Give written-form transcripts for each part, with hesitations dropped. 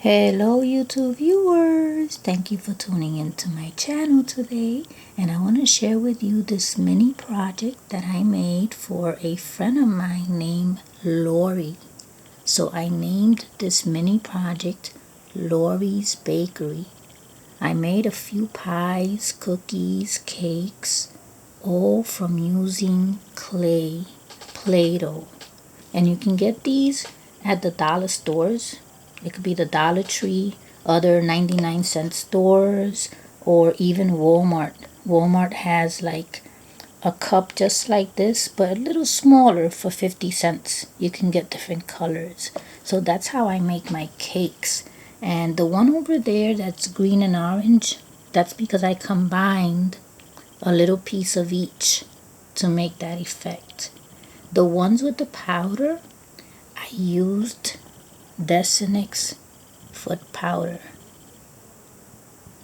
Hello YouTube viewers, thank you for tuning into my channel today, and I want to share with you this mini project that I made for a friend of mine named Lori. So I named this mini project Lori's Bakery. I made a few pies, cookies, cakes, all from using clay, Play-Doh. And you can get these at the dollar stores. It could be the Dollar Tree, other 99-cent stores, or even Walmart. Walmart has like a cup just like this, but a little smaller for 50 cents. You can get different colors. So that's how I make my cakes. And the one over there that's green and orange, that's because I combined a little piece of each to make that effect. The ones with the powder, I used Desinix foot powder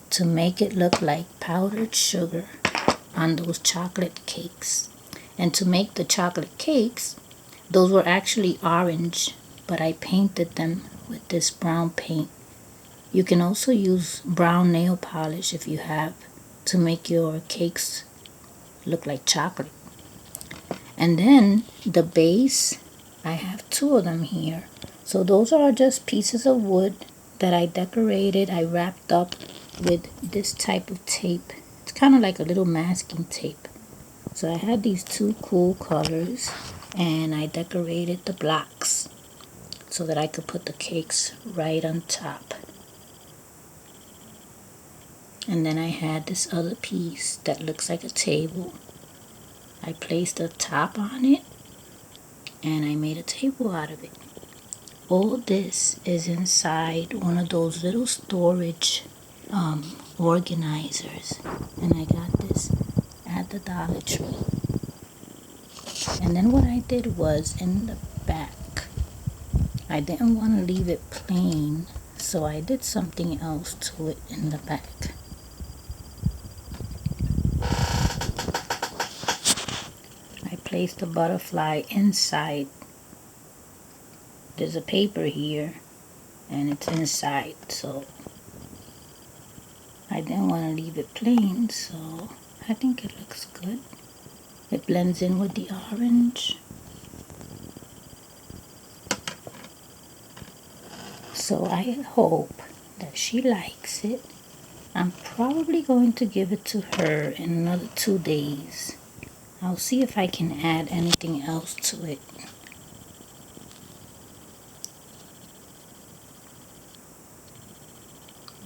to make it look like powdered sugar on those chocolate cakes. And to make the chocolate cakes, those were actually orange, but I painted them with this brown paint. You can also use brown nail polish if you have, to make your cakes look like chocolate. And then the base, I have two of them here. So those are just pieces of wood that I decorated. I wrapped up with this type of tape. It's kind of like a little masking tape. So I had these two cool colors, and I decorated the blocks so that I could put the cakes right on top. And then I had this other piece that looks like a table. I placed a top on it, and I made a table out of it. All this is inside one of those little storage organizers, and I got this at the Dollar Tree. And then what I did was, in the back, I didn't want to leave it plain, so I did something else to it in the back. I placed a butterfly inside. There's a paper here, and it's inside, so I didn't want to leave it plain, so I think it looks good. It blends in with the orange. So I hope that she likes it. I'm probably going to give it to her in another 2 days. I'll see if I can add anything else to it.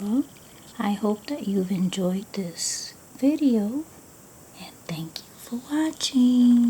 Well, I hope that you've enjoyed this video, and thank you for watching.